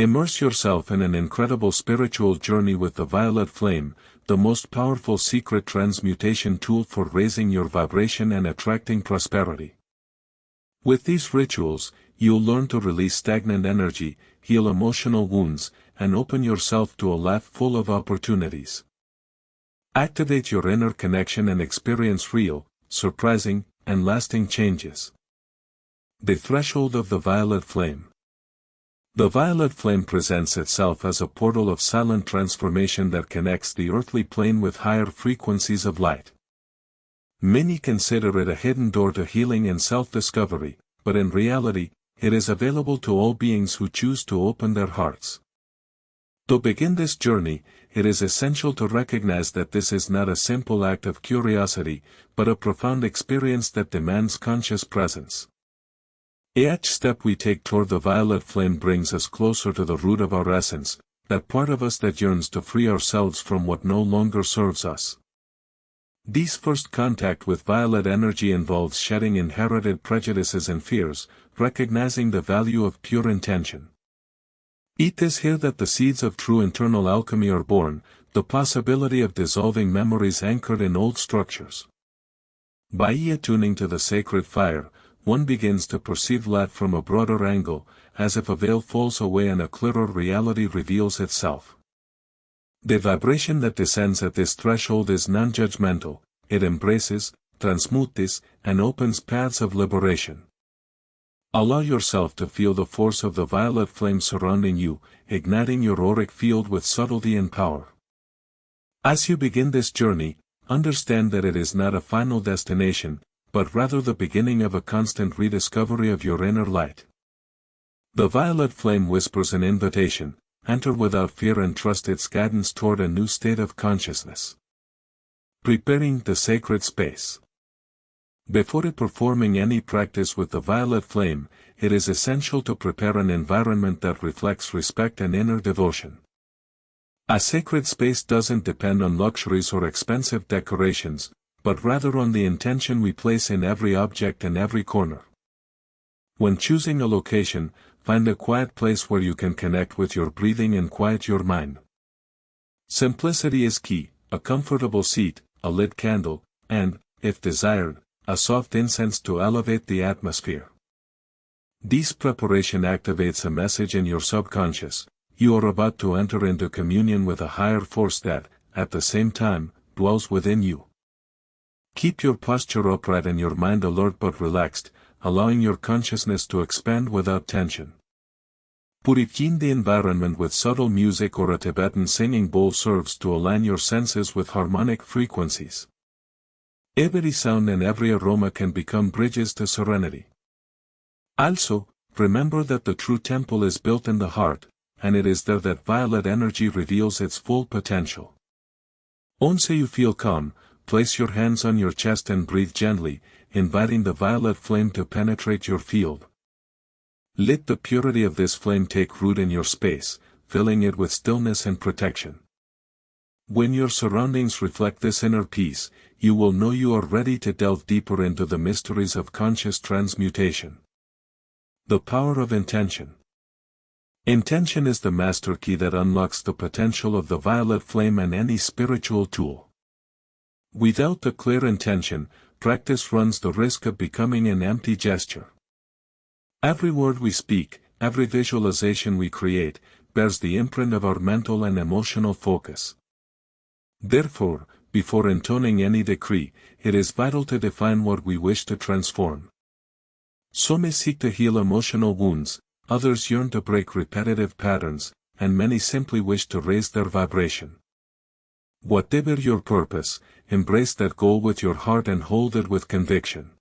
Immerse yourself in an incredible spiritual journey with the violet flame, the most powerful secret transmutation tool for raising your vibration and attracting prosperity. With these rituals, you'll learn to release stagnant energy, heal emotional wounds, and open yourself to a life full of opportunities. Activate your inner connection and experience real, surprising, and lasting changes. The threshold of the violet flame. The violet flame presents itself as a portal of silent transformation that connects the earthly plane with higher frequencies of light. Many consider it a hidden door to healing and self-discovery, but in reality, it is available to all beings who choose to open their hearts. To begin this journey, it is essential to recognize that this is not a simple act of curiosity, but a profound experience that demands conscious presence. Each step we take toward the violet flame brings us closer to the root of our essence, that part of us that yearns to free ourselves from what no longer serves us. This first contact with violet energy involves shedding inherited prejudices and fears, recognizing the value of pure intention. It is here that the seeds of true internal alchemy are born, the possibility of dissolving memories anchored in old structures. By attuning to the sacred fire, one begins to perceive life from a broader angle, as if a veil falls away and a clearer reality reveals itself. The vibration that descends at this threshold is non-judgmental, it embraces, transmutes, and opens paths of liberation. Allow yourself to feel the force of the violet flame surrounding you, igniting your auric field with subtlety and power. As you begin this journey, understand that it is not a final destination, but rather the beginning of a constant rediscovery of your inner light. The violet flame whispers an invitation: enter without fear and trust its guidance toward a new state of consciousness. Preparing the sacred space. Before performing any practice with the violet flame, it is essential to prepare an environment that reflects respect and inner devotion. A sacred space doesn't depend on luxuries or expensive decorations, but rather on the intention we place in every object and every corner. When choosing a location, find a quiet place where you can connect with your breathing and quiet your mind. Simplicity is key: a comfortable seat, a lit candle, and, if desired, a soft incense to elevate the atmosphere. This preparation activates a message in your subconscious: you are about to enter into communion with a higher force that, at the same time, dwells within you. Keep your posture upright and your mind alert but relaxed, allowing your consciousness to expand without tension. Purifying the environment with subtle music or a Tibetan singing bowl serves to align your senses with harmonic frequencies. Every sound and every aroma can become bridges to serenity. Also, remember that the true temple is built in the heart, and it is there that violet energy reveals its full potential. Once you feel calm, place your hands on your chest and breathe gently, inviting the violet flame to penetrate your field. Let the purity of this flame take root in your space, filling it with stillness and protection. When your surroundings reflect this inner peace, you will know you are ready to delve deeper into the mysteries of conscious transmutation. The power of intention. Intention is the master key that unlocks the potential of the violet flame and any spiritual tool. Without the clear intention, practice runs the risk of becoming an empty gesture. Every word we speak, every visualization we create, bears the imprint of our mental and emotional focus. Therefore, before intoning any decree, it is vital to define what we wish to transform. Some seek to heal emotional wounds, others yearn to break repetitive patterns, and many simply wish to raise their vibration. Whatever your purpose, embrace that goal with your heart and hold it with conviction.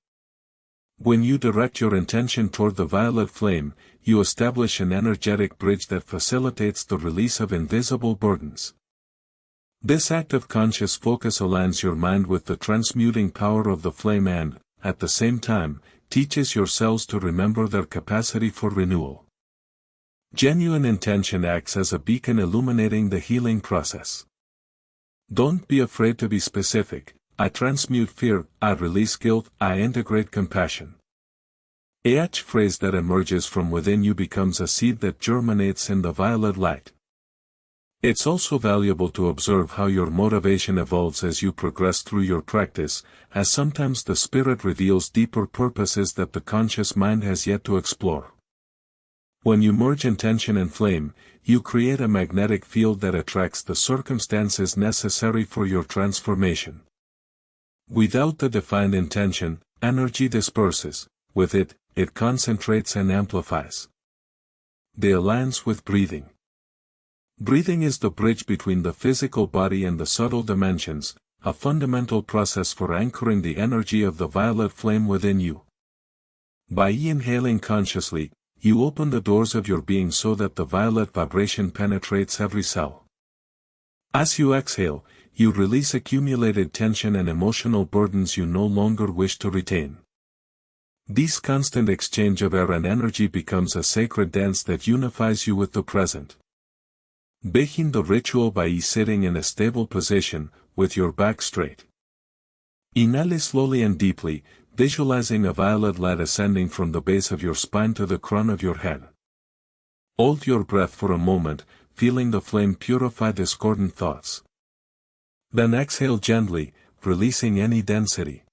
When you direct your intention toward the violet flame, you establish an energetic bridge that facilitates the release of invisible burdens. This act of conscious focus aligns your mind with the transmuting power of the flame and, at the same time, teaches your cells to remember their capacity for renewal. Genuine intention acts as a beacon illuminating the healing process. Don't be afraid to be specific. I transmute fear, I release guilt, I integrate compassion. Each phrase that emerges from within you becomes a seed that germinates in the violet light. It's also valuable to observe how your motivation evolves as you progress through your practice, as sometimes the spirit reveals deeper purposes that the conscious mind has yet to explore. When you merge intention and flame, you create a magnetic field that attracts the circumstances necessary for your transformation. Without the defined intention, energy disperses; with it, it concentrates and amplifies. The alliance with breathing. Breathing is the bridge between the physical body and the subtle dimensions, a fundamental process for anchoring the energy of the violet flame within you. By inhaling consciously, you open the doors of your being so that the violet vibration penetrates every cell. As you exhale, you release accumulated tension and emotional burdens you no longer wish to retain. This constant exchange of air and energy becomes a sacred dance that unifies you with the present. Begin the ritual by sitting in a stable position, with your back straight. Inhale slowly and deeply, visualizing a violet light ascending from the base of your spine to the crown of your head. Hold your breath for a moment, feeling the flame purify discordant thoughts. Then exhale gently, releasing any density.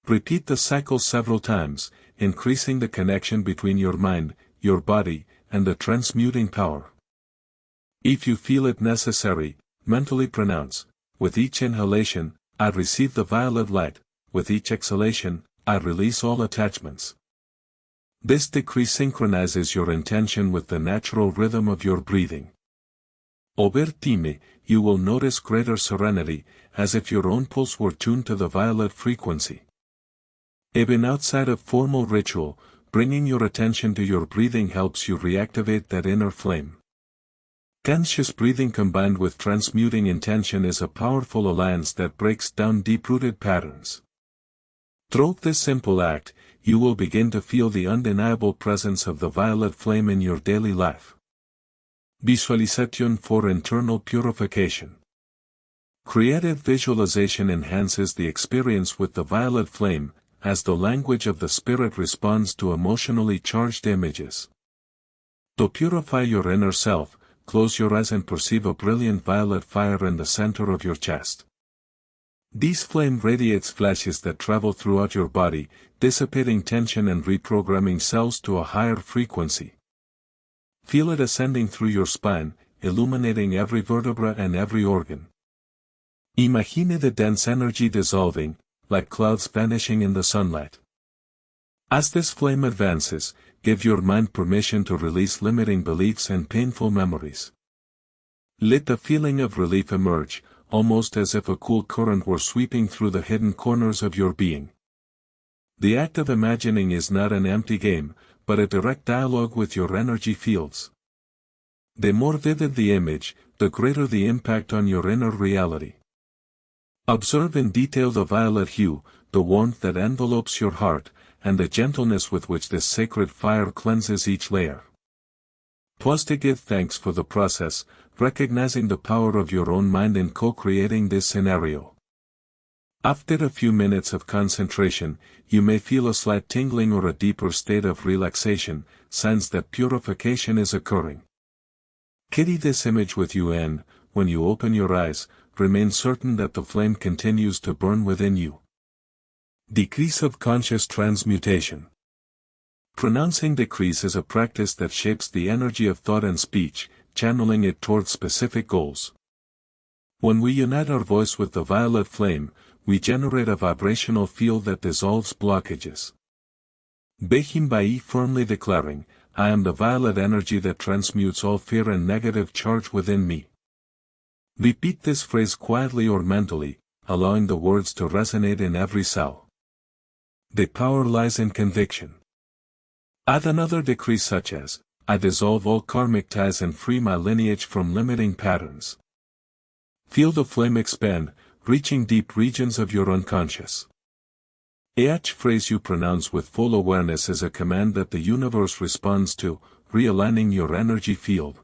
Repeat the cycle several times, increasing the connection between your mind, your body, and the transmuting power. If you feel it necessary, mentally pronounce, with each inhalation, I receive the violet light; with each exhalation, I release all attachments. This decree synchronizes your intention with the natural rhythm of your breathing. Over time, you will notice greater serenity, as if your own pulse were tuned to the violet frequency. Even outside of formal ritual, bringing your attention to your breathing helps you reactivate that inner flame. Conscious breathing combined with transmuting intention is a powerful alliance that breaks down deep-rooted patterns. Through this simple act, you will begin to feel the undeniable presence of the violet flame in your daily life. Visualization for internal purification. Creative visualization enhances the experience with the violet flame, as the language of the spirit responds to emotionally charged images. To purify your inner self, close your eyes and perceive a brilliant violet fire in the center of your chest. This flame radiates flashes that travel throughout your body, dissipating tension and reprogramming cells to a higher frequency. Feel it ascending through your spine, illuminating every vertebra and every organ. Imagine the dense energy dissolving, like clouds vanishing in the sunlight. As this flame advances, give your mind permission to release limiting beliefs and painful memories. Let the feeling of relief emerge, almost as if a cool current were sweeping through the hidden corners of your being. The act of imagining is not an empty game, but a direct dialogue with your energy fields. The more vivid the image, the greater the impact on your inner reality. Observe in detail the violet hue, the warmth that envelopes your heart, and the gentleness with which this sacred fire cleanses each layer. Pause to give thanks for the process, recognizing the power of your own mind in co-creating this scenario. After a few minutes of concentration, you may feel a slight tingling or a deeper state of relaxation, signs that purification is occurring. Carry this image with you and, when you open your eyes, remain certain that the flame continues to burn within you. Decrees of conscious transmutation. Pronouncing decrees is a practice that shapes the energy of thought and speech, channeling it towards specific goals. When we unite our voice with the violet flame, we generate a vibrational field that dissolves blockages. Begin by firmly declaring, I am the violet energy that transmutes all fear and negative charge within me. Repeat this phrase quietly or mentally, allowing the words to resonate in every cell. The power lies in conviction. Add another decree such as, I dissolve all karmic ties and free my lineage from limiting patterns. Feel the flame expand, reaching deep regions of your unconscious. Each phrase you pronounce with full awareness is a command that the universe responds to, realigning your energy field.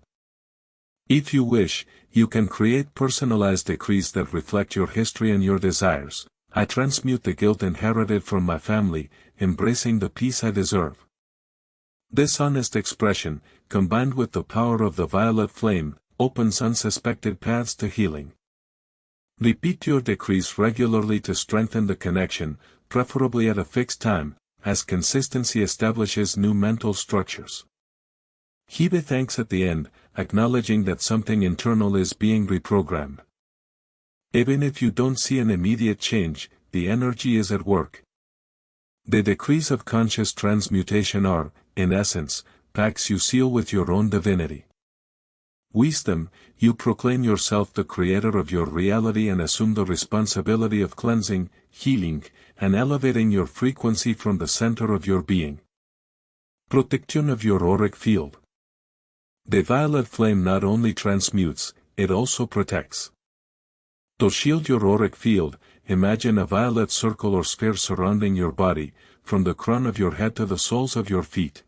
If you wish, you can create personalized decrees that reflect your history and your desires, I transmute the guilt inherited from my family, embracing the peace I deserve. This honest expression, combined with the power of the violet flame, opens unsuspected paths to healing. Repeat your decrees regularly to strengthen the connection, preferably at a fixed time, as consistency establishes new mental structures. Give thanks at the end, acknowledging that something internal is being reprogrammed. Even if you don't see an immediate change, the energy is at work. The decrees of conscious transmutation are, in essence, pacts you seal with your own divinity. Wisdom, you proclaim yourself the creator of your reality and assume the responsibility of cleansing, healing, and elevating your frequency from the center of your being. Protection of your auric field. The violet flame not only transmutes, it also protects. To shield your auric field, imagine a violet circle or sphere surrounding your body, from the crown of your head to the soles of your feet.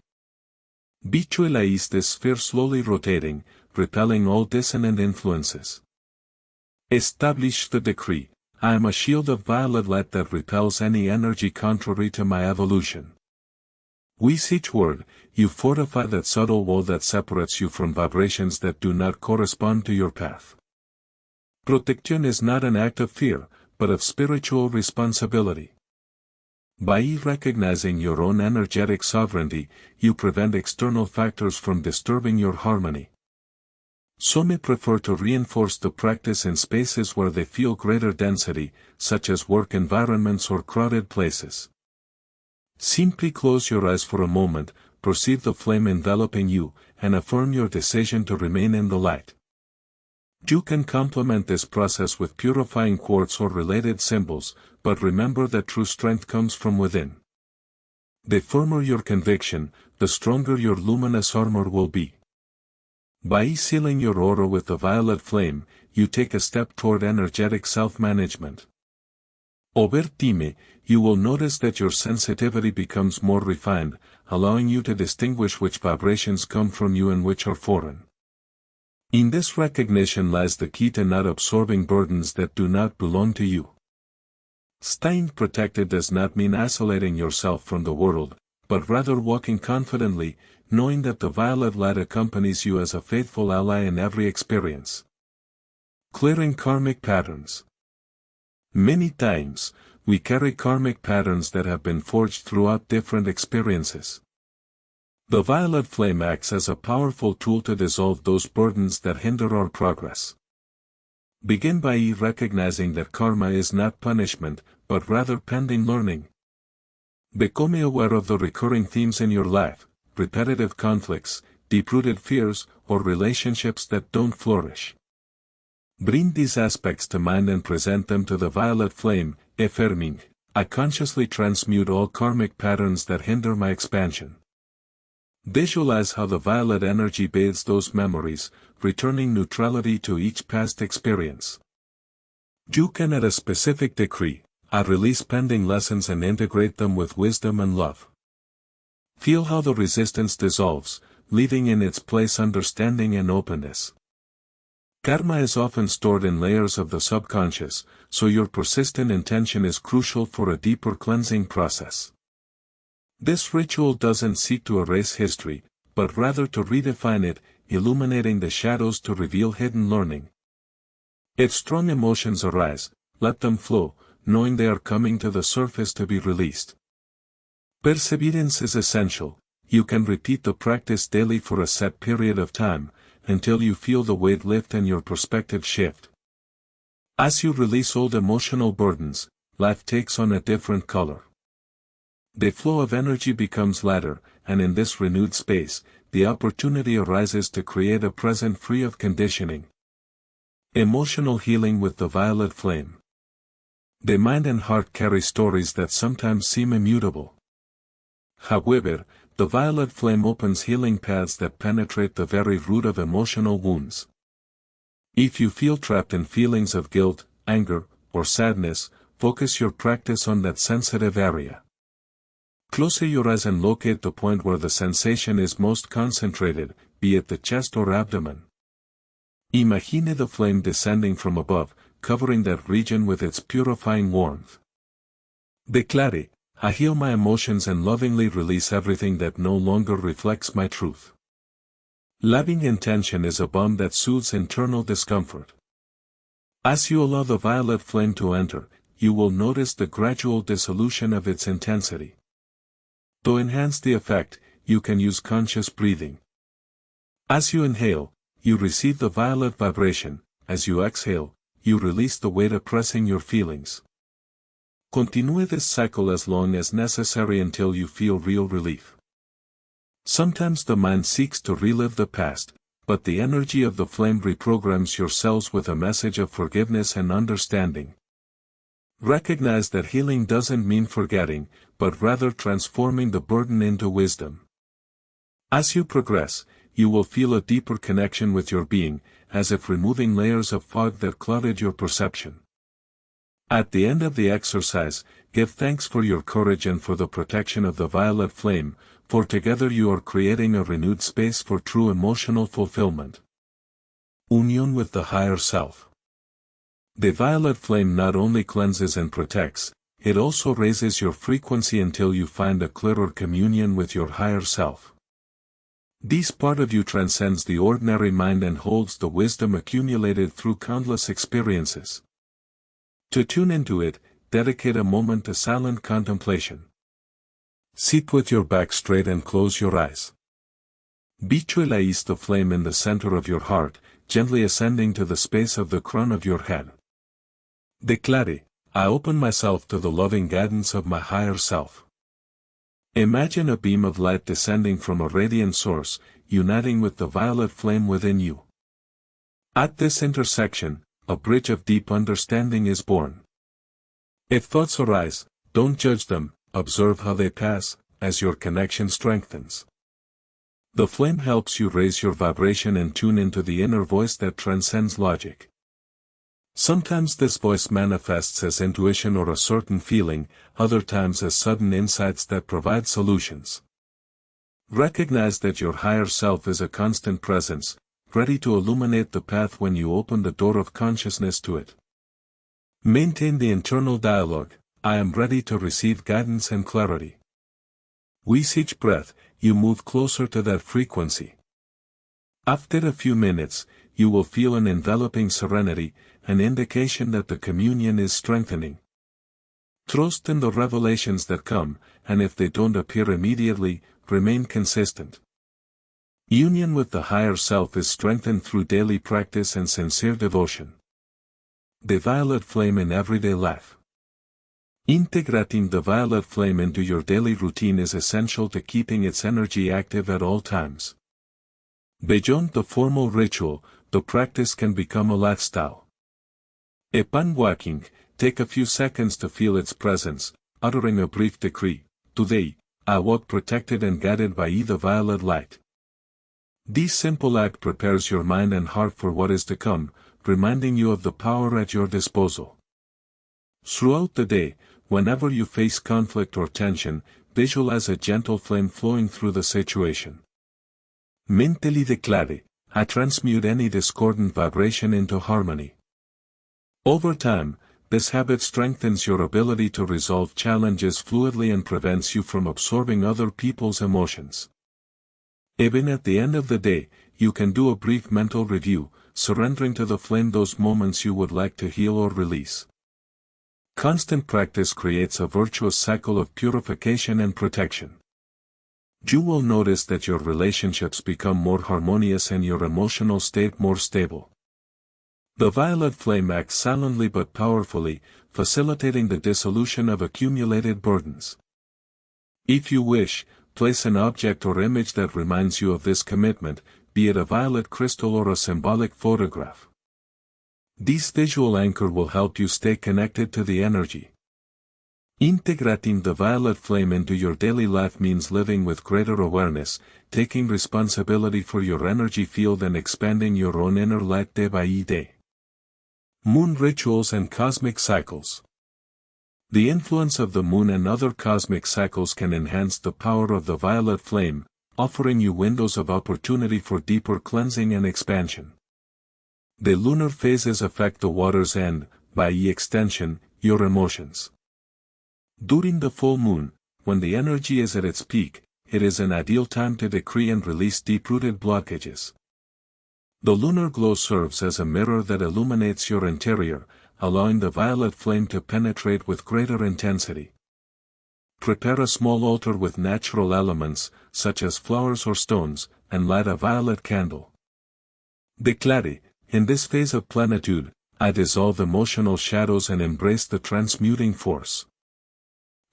Visualize this sphere slowly rotating, repelling all dissonant influences. Establish the decree: I am a shield of violet light that repels any energy contrary to my evolution. With each word, you fortify that subtle wall that separates you from vibrations that do not correspond to your path. Protection is not an act of fear, but of spiritual responsibility. By recognizing your own energetic sovereignty, you prevent external factors from disturbing your harmony. Some may prefer to reinforce the practice in spaces where they feel greater density, such as work environments or crowded places. Simply close your eyes for a moment, perceive the flame enveloping you, and affirm your decision to remain in the light. You can complement this process with purifying quartz or related symbols, but remember that true strength comes from within. The firmer your conviction, the stronger your luminous armor will be. By sealing your aura with the violet flame, you take a step toward energetic self-management. Over time, you will notice that your sensitivity becomes more refined, allowing you to distinguish which vibrations come from you and which are foreign. In this recognition lies the key to not absorbing burdens that do not belong to you. Staying protected does not mean isolating yourself from the world, but rather walking confidently, knowing that the violet light accompanies you as a faithful ally in every experience. Clearing karmic patterns. Many times, we carry karmic patterns that have been forged throughout different experiences. The violet flame acts as a powerful tool to dissolve those burdens that hinder our progress. Begin by recognizing that karma is not punishment, but rather pending learning. Become aware of the recurring themes in your life, repetitive conflicts, deep-rooted fears, or relationships that don't flourish. Bring these aspects to mind and present them to the violet flame, affirming, I consciously transmute all karmic patterns that hinder my expansion. Visualize how the violet energy bathes those memories, returning neutrality to each past experience. You can add a specific decree: I release pending lessons and integrate them with wisdom and love. Feel how the resistance dissolves, leaving in its place understanding and openness. Karma is often stored in layers of the subconscious, so your persistent intention is crucial for a deeper cleansing process. This ritual doesn't seek to erase history, but rather to redefine it, illuminating the shadows to reveal hidden learning. If strong emotions arise, let them flow, knowing they are coming to the surface to be released. Perseverance is essential. You can repeat the practice daily for a set period of time, until you feel the weight lift and your perspective shift. As you release old emotional burdens, life takes on a different color. The flow of energy becomes lighter, and in this renewed space, the opportunity arises to create a present free of conditioning. Emotional healing with the violet flame. The mind and heart carry stories that sometimes seem immutable. However, the violet flame opens healing paths that penetrate the very root of emotional wounds. If you feel trapped in feelings of guilt, anger, or sadness, focus your practice on that sensitive area. Close your eyes and locate the point where the sensation is most concentrated, be it the chest or abdomen. Imagine the flame descending from above, covering that region with its purifying warmth. Declare, I heal my emotions and lovingly release everything that no longer reflects my truth. Loving intention is a balm that soothes internal discomfort. As you allow the violet flame to enter, you will notice the gradual dissolution of its intensity. To enhance the effect, you can use conscious breathing. As you inhale, you receive the violet vibration. As you exhale, you release the weight oppressing your feelings. Continue this cycle as long as necessary until you feel real relief. Sometimes the mind seeks to relive the past, but the energy of the flame reprograms your cells with a message of forgiveness and understanding. Recognize that healing doesn't mean forgetting, but rather transforming the burden into wisdom. As you progress, you will feel a deeper connection with your being, as if removing layers of fog that clouded your perception. At the end of the exercise, give thanks for your courage and for the protection of the violet flame, for together you are creating a renewed space for true emotional fulfillment. Union with the higher self. The violet flame not only cleanses and protects, it also raises your frequency until you find a clearer communion with your higher self. This part of you transcends the ordinary mind and holds the wisdom accumulated through countless experiences. To tune into it, dedicate a moment to silent contemplation. Sit with your back straight and close your eyes. Visualize the flame in the center of your heart, gently ascending to the space of the crown of your head. Declare, I open myself to the loving guidance of my higher self. Imagine a beam of light descending from a radiant source, uniting with the violet flame within you. At this intersection, a bridge of deep understanding is born. If thoughts arise, don't judge them, observe how they pass, as your connection strengthens. The flame helps you raise your vibration and tune into the inner voice that transcends logic. Sometimes this voice manifests as intuition or a certain feeling, other times as sudden insights that provide solutions. Recognize that your higher self is a constant presence, ready to illuminate the path when you open the door of consciousness to it. Maintain the internal dialogue, I am ready to receive guidance and clarity. With each breath, you move closer to that frequency. After a few minutes, you will feel an enveloping serenity, an indication that the communion is strengthening. Trust in the revelations that come, and if they don't appear immediately, remain consistent. Union with the higher self is strengthened through daily practice and sincere devotion. The violet flame in everyday life. Integrating the violet flame into your daily routine is essential to keeping its energy active at all times. Beyond the formal ritual, the practice can become a lifestyle. Upon walking, take a few seconds to feel its presence, uttering a brief decree, today, I walk protected and guided by the violet light. This simple act prepares your mind and heart for what is to come, reminding you of the power at your disposal. Throughout the day, whenever you face conflict or tension, visualize a gentle flame flowing through the situation. Mentally declare, I transmute any discordant vibration into harmony. Over time, this habit strengthens your ability to resolve challenges fluidly and prevents you from absorbing other people's emotions. Even at the end of the day, you can do a brief mental review, surrendering to the flame those moments you would like to heal or release. Constant practice creates a virtuous cycle of purification and protection. You will notice that your relationships become more harmonious and your emotional state more stable. The violet flame acts silently but powerfully, facilitating the dissolution of accumulated burdens. If you wish, place an object or image that reminds you of this commitment, be it a violet crystal or a symbolic photograph. This visual anchor will help you stay connected to the energy. Integrating the violet flame into your daily life means living with greater awareness, taking responsibility for your energy field and expanding your own inner light day by day. Moon rituals and cosmic cycles. The influence of the moon and other cosmic cycles can enhance the power of the violet flame, offering you windows of opportunity for deeper cleansing and expansion. The lunar phases affect the waters and, by extension, your emotions. During the full moon, when the energy is at its peak, it is an ideal time to decree and release deep-rooted blockages. The lunar glow serves as a mirror that illuminates your interior, allowing the violet flame to penetrate with greater intensity. Prepare a small altar with natural elements, such as flowers or stones, and light a violet candle. Declare, in this phase of plenitude, I dissolve emotional shadows and embrace the transmuting force.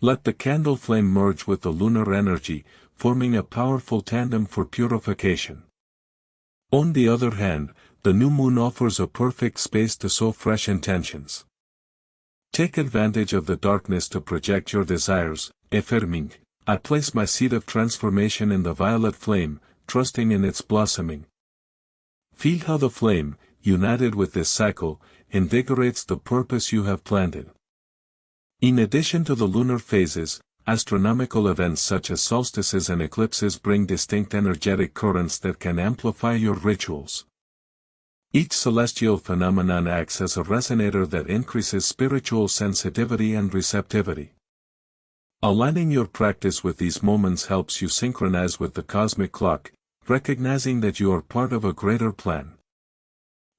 Let the candle flame merge with the lunar energy, forming a powerful tandem for purification. On the other hand, the new moon offers a perfect space to sow fresh intentions. Take advantage of the darkness to project your desires, affirming, I place my seed of transformation in the violet flame, trusting in its blossoming. Feel how the flame, united with this cycle, invigorates the purpose you have planted. In addition to the lunar phases, astronomical events such as solstices and eclipses bring distinct energetic currents that can amplify your rituals. Each celestial phenomenon acts as a resonator that increases spiritual sensitivity and receptivity. Aligning your practice with these moments helps you synchronize with the cosmic clock, recognizing that you are part of a greater plan.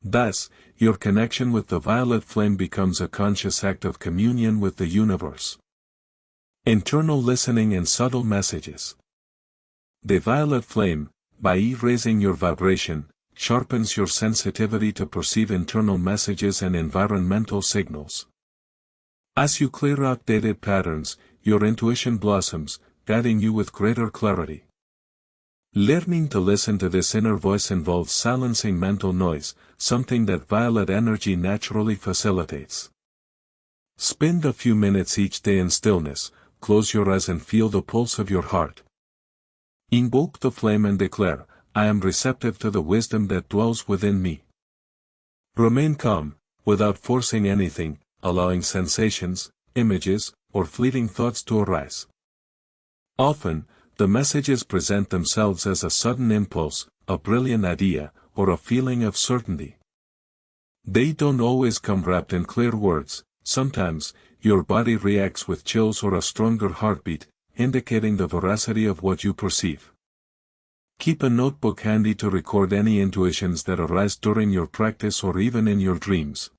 Thus, your connection with the violet flame becomes a conscious act of communion with the universe. Internal listening and subtle messages. The violet flame, by raising your vibration, sharpens your sensitivity to perceive internal messages and environmental signals. As you clear outdated patterns, your intuition blossoms, guiding you with greater clarity. Learning to listen to this inner voice involves silencing mental noise, something that violet energy naturally facilitates. Spend a few minutes each day in stillness, close your eyes and feel the pulse of your heart. Invoke the flame and declare, I am receptive to the wisdom that dwells within me. Remain calm, without forcing anything, allowing sensations, images, or fleeting thoughts to arise. Often, the messages present themselves as a sudden impulse, a brilliant idea, or a feeling of certainty. They don't always come wrapped in clear words. Sometimes, your body reacts with chills or a stronger heartbeat, indicating the veracity of what you perceive. Keep a notebook handy to record any intuitions that arise during your practice or even in your dreams.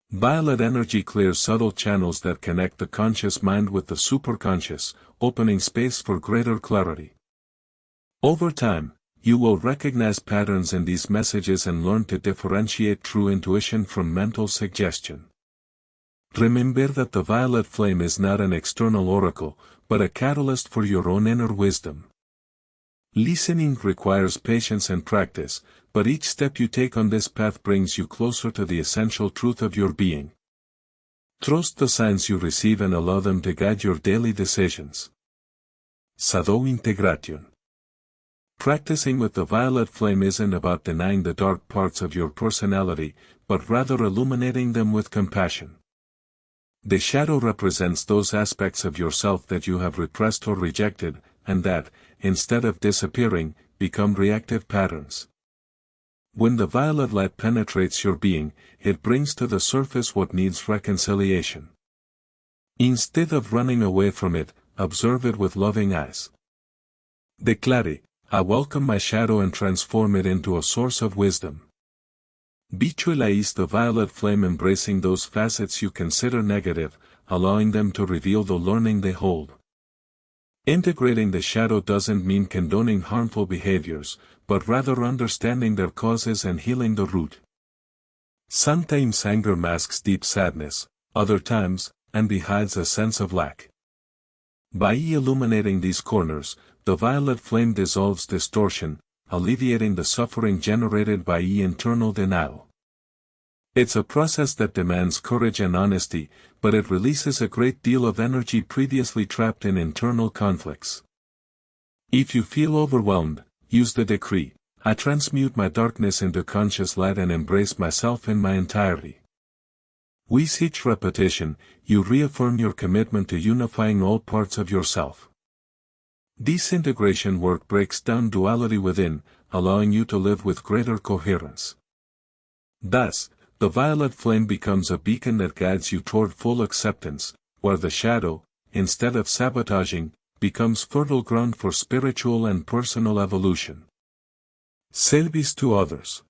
Violet energy clears subtle channels that connect the conscious mind with the superconscious, opening space for greater clarity. Over time, you will recognize patterns in these messages and learn to differentiate true intuition from mental suggestion. Remember that the violet flame is not an external oracle, but a catalyst for your own inner wisdom. Listening requires patience and practice, but each step you take on this path brings you closer to the essential truth of your being. Trust the signs you receive and allow them to guide your daily decisions. Shadow Integration. Practicing with the violet flame isn't about denying the dark parts of your personality, but rather illuminating them with compassion. The shadow represents those aspects of yourself that you have repressed or rejected, and that, instead of disappearing, become reactive patterns. When the violet light penetrates your being, it brings to the surface what needs reconciliation. Instead of running away from it, observe it with loving eyes. Declare, I welcome my shadow and transform it into a source of wisdom. Visualize the violet flame embracing those facets you consider negative, allowing them to reveal the learning they hold. Integrating the shadow doesn't mean condoning harmful behaviors, but rather understanding their causes and healing the root. Sometimes anger masks deep sadness, other times, envy hides a sense of lack. By illuminating these corners, the violet flame dissolves distortion, alleviating the suffering generated by internal denial. It's a process that demands courage and honesty, but it releases a great deal of energy previously trapped in internal conflicts. If you feel overwhelmed, use the decree, I transmute my darkness into conscious light and embrace myself in my entirety. With each repetition, you reaffirm your commitment to unifying all parts of yourself. This integration work breaks down duality within, allowing you to live with greater coherence. Thus, the violet flame becomes a beacon that guides you toward full acceptance, where the shadow, instead of sabotaging, becomes fertile ground for spiritual and personal evolution. Service to others.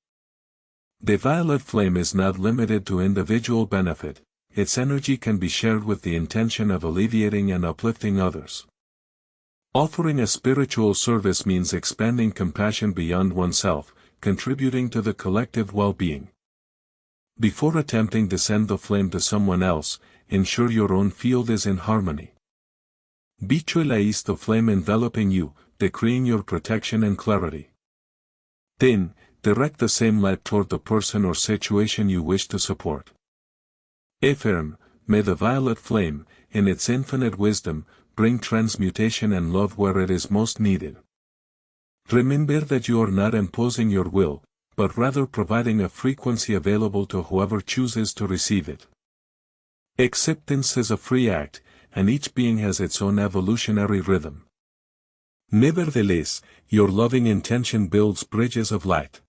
The violet flame is not limited to individual benefit, its energy can be shared with the intention of alleviating and uplifting others. Offering a spiritual service means expanding compassion beyond oneself, contributing to the collective well-being. Before attempting to send the flame to someone else, ensure your own field is in harmony. Visualize the flame enveloping you, decreeing your protection and clarity. Then, direct the same light toward the person or situation you wish to support. Affirm, may the violet flame, in its infinite wisdom, bring transmutation and love where it is most needed. Remember that you are not imposing your will, but rather providing a frequency available to whoever chooses to receive it. Acceptance is a free act, and each being has its own evolutionary rhythm. Nevertheless, your loving intention builds bridges of light.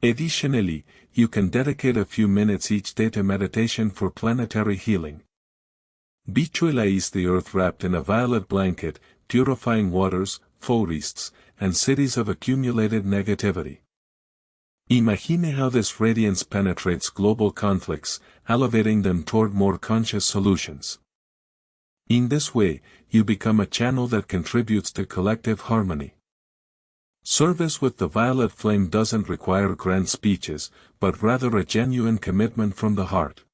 Additionally, you can dedicate a few minutes each day to meditation for planetary healing. Visualize the earth wrapped in a violet blanket, purifying waters, forests, and cities of accumulated negativity. Imagine how this radiance penetrates global conflicts, elevating them toward more conscious solutions. In this way, you become a channel that contributes to collective harmony. Service with the violet flame doesn't require grand speeches, but rather a genuine commitment from the heart.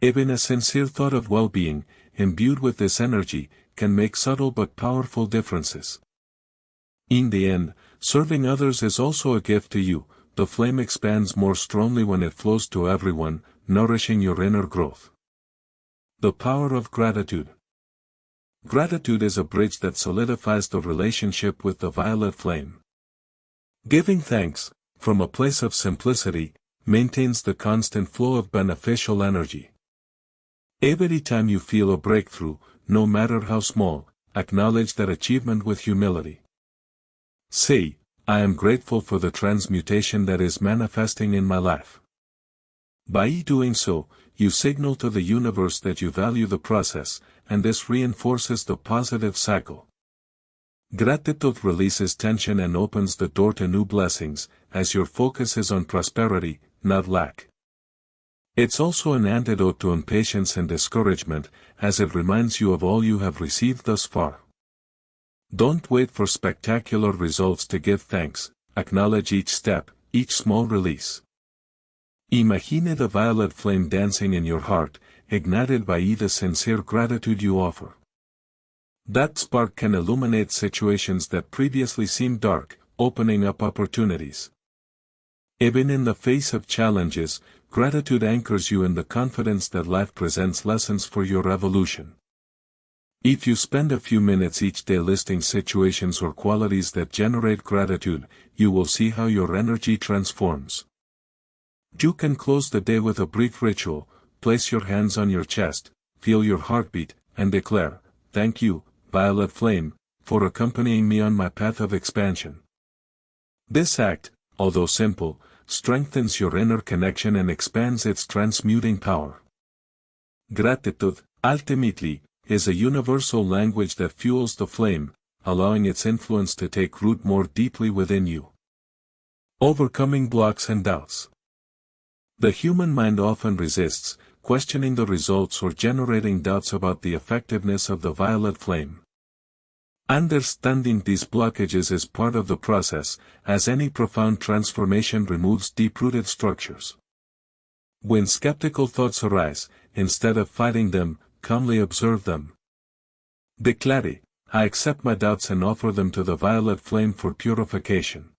Even a sincere thought of well-being, imbued with this energy, can make subtle but powerful differences. In the end, serving others is also a gift to you. The flame expands more strongly when it flows to everyone, nourishing your inner growth. The power of gratitude. Gratitude is a bridge that solidifies the relationship with the violet flame. Giving thanks, from a place of simplicity, maintains the constant flow of beneficial energy. Every time you feel a breakthrough, no matter how small, acknowledge that achievement with humility. Say, I am grateful for the transmutation that is manifesting in my life. By doing so, you signal to the universe that you value the process, and this reinforces the positive cycle. Gratitude releases tension and opens the door to new blessings, as your focus is on prosperity, not lack. It's also an antidote to impatience and discouragement, as it reminds you of all you have received thus far. Don't wait for spectacular results to give thanks, acknowledge each step, each small release. Imagine the violet flame dancing in your heart, ignited by the sincere gratitude you offer. That spark can illuminate situations that previously seemed dark, opening up opportunities. Even in the face of challenges, gratitude anchors you in the confidence that life presents lessons for your evolution. If you spend a few minutes each day listing situations or qualities that generate gratitude, you will see how your energy transforms. You can close the day with a brief ritual, place your hands on your chest, feel your heartbeat, and declare, "Thank you, violet flame, for accompanying me on my path of expansion." This act, although simple, strengthens your inner connection and expands its transmuting power. Gratitude, ultimately, is a universal language that fuels the flame, allowing its influence to take root more deeply within you. Overcoming blocks and doubts. The human mind often resists, questioning the results or generating doubts about the effectiveness of the violet flame. Understanding these blockages is part of the process, as any profound transformation removes deep-rooted structures. When skeptical thoughts arise, instead of fighting them, calmly observe them. Declare, "I accept my doubts and offer them to the violet flame for purification."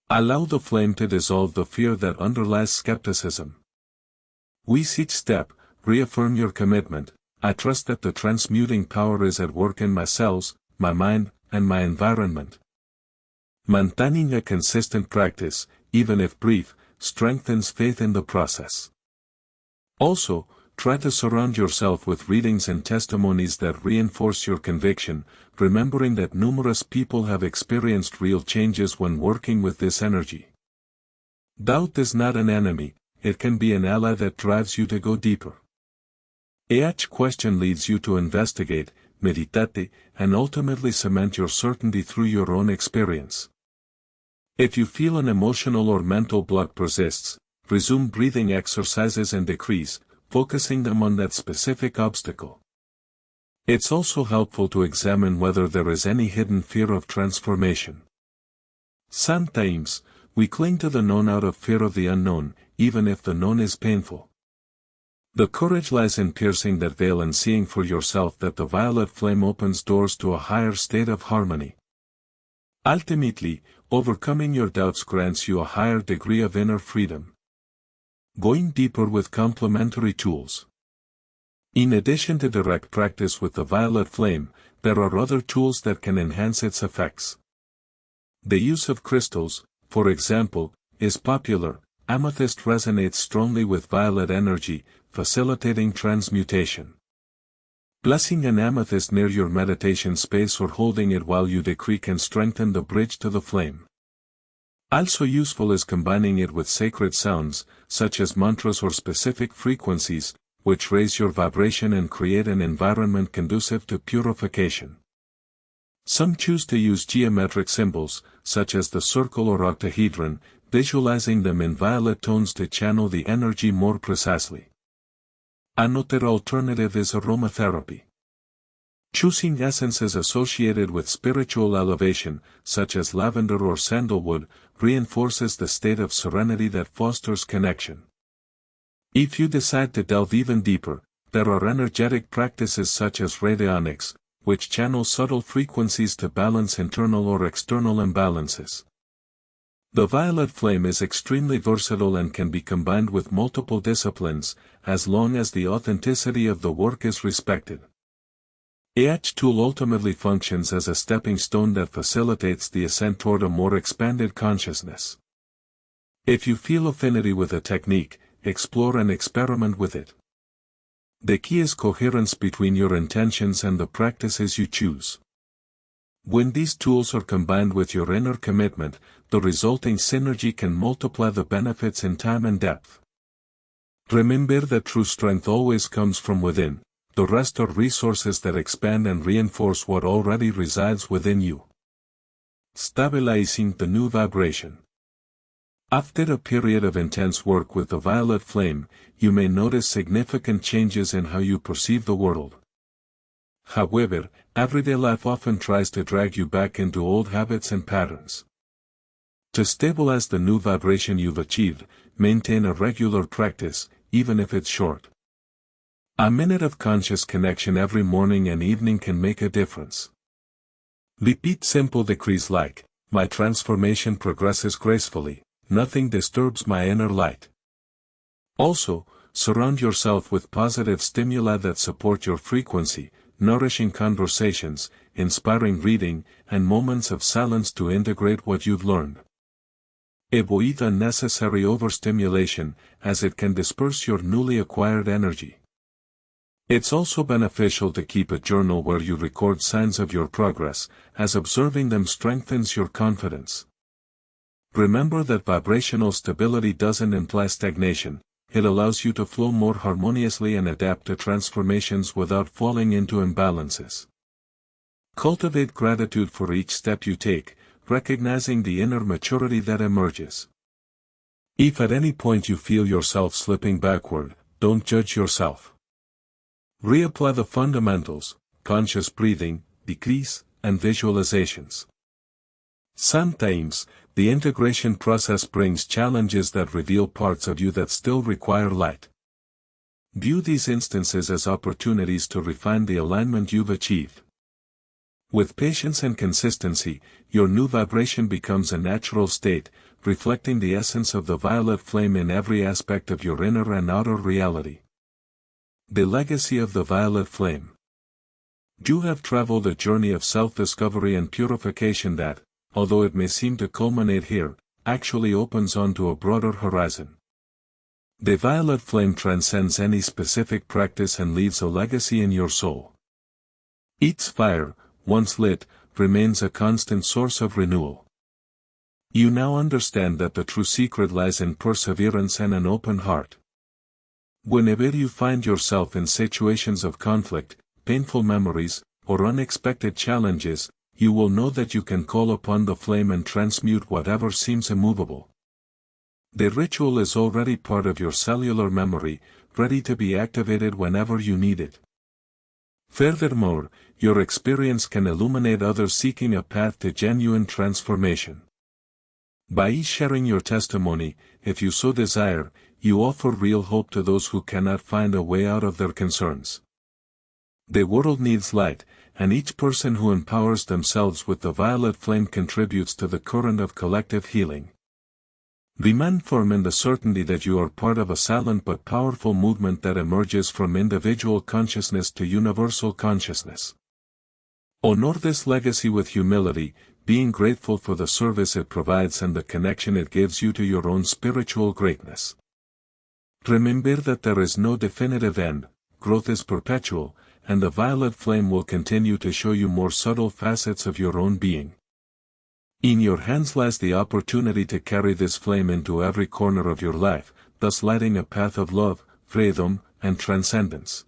Allow the flame to dissolve the fear that underlies skepticism. With each step, reaffirm your commitment. "I trust that the transmuting power is at work in my cells, my mind, and my environment." Maintaining a consistent practice, even if brief, strengthens faith in the process. Also, try to surround yourself with readings and testimonies that reinforce your conviction, remembering that numerous people have experienced real changes when working with this energy. Doubt is not an enemy, it can be an ally that drives you to go deeper. Each question leads you to investigate, meditate, and ultimately cement your certainty through your own experience. If you feel an emotional or mental block persists, resume breathing exercises and decrease, focusing them on that specific obstacle. It's also helpful to examine whether there is any hidden fear of transformation. Sometimes, we cling to the known out of fear of the unknown, even if the known is painful. The courage lies in piercing that veil and seeing for yourself that the violet flame opens doors to a higher state of harmony. Ultimately, overcoming your doubts grants you a higher degree of inner freedom. Going deeper with complementary tools. In addition to direct practice with the violet flame, there are other tools that can enhance its effects. The use of crystals, for example, is popular. Amethyst resonates strongly with violet energy, facilitating transmutation. Placing an amethyst near your meditation space or holding it while you decree can strengthen the bridge to the flame. Also useful is combining it with sacred sounds, such as mantras or specific frequencies, which raise your vibration and create an environment conducive to purification. Some choose to use geometric symbols, such as the circle or octahedron, visualizing them in violet tones to channel the energy more precisely. Another alternative is aromatherapy. Choosing essences associated with spiritual elevation, such as lavender or sandalwood, reinforces the state of serenity that fosters connection. If you decide to delve even deeper, there are energetic practices such as radionics, which channel subtle frequencies to balance internal or external imbalances. The violet flame is extremely versatile and can be combined with multiple disciplines, as long as the authenticity of the work is respected. Each tool ultimately functions as a stepping stone that facilitates the ascent toward a more expanded consciousness. If you feel affinity with a technique, explore and experiment with it. The key is coherence between your intentions and the practices you choose. When these tools are combined with your inner commitment, the resulting synergy can multiply the benefits in time and depth. Remember that true strength always comes from within. The rest are resources that expand and reinforce what already resides within you. Stabilizing the new vibration. After a period of intense work with the violet flame, you may notice significant changes in how you perceive the world. However, everyday life often tries to drag you back into old habits and patterns. To stabilize the new vibration you've achieved, maintain a regular practice, even if it's short. A minute of conscious connection every morning and evening can make a difference. Repeat simple decrees like, "My transformation progresses gracefully, nothing disturbs my inner light." Also, surround yourself with positive stimuli that support your frequency, nourishing conversations, inspiring reading, and moments of silence to integrate what you've learned. Avoid unnecessary overstimulation, as it can disperse your newly acquired energy. It's also beneficial to keep a journal where you record signs of your progress, as observing them strengthens your confidence. Remember that vibrational stability doesn't imply stagnation. It allows you to flow more harmoniously and adapt to transformations without falling into imbalances. Cultivate gratitude for each step you take, recognizing the inner maturity that emerges. If at any point you feel yourself slipping backward, don't judge yourself. Reapply the fundamentals, conscious breathing, decrees, and visualizations. Sometimes, the integration process brings challenges that reveal parts of you that still require light. View these instances as opportunities to refine the alignment you've achieved. With patience and consistency, your new vibration becomes a natural state, reflecting the essence of the violet flame in every aspect of your inner and outer reality. The legacy of the violet flame. You have traveled a journey of self-discovery and purification that, although it may seem to culminate here, actually opens onto a broader horizon. The violet flame transcends any specific practice and leaves a legacy in your soul. Its fire, once lit, remains a constant source of renewal. You now understand that the true secret lies in perseverance and an open heart. Whenever you find yourself in situations of conflict, painful memories, or unexpected challenges, you will know that you can call upon the flame and transmute whatever seems immovable. The ritual is already part of your cellular memory, ready to be activated whenever you need it. Furthermore, your experience can illuminate others seeking a path to genuine transformation. By sharing your testimony, if you so desire, you offer real hope to those who cannot find a way out of their concerns. The world needs light, and each person who empowers themselves with the violet flame contributes to the current of collective healing. Remain firm in the certainty that you are part of a silent but powerful movement that emerges from individual consciousness to universal consciousness. Honor this legacy with humility, being grateful for the service it provides and the connection it gives you to your own spiritual greatness. Remember that there is no definitive end, growth is perpetual, and the violet flame will continue to show you more subtle facets of your own being. In your hands lies the opportunity to carry this flame into every corner of your life, thus lighting a path of love, freedom, and transcendence.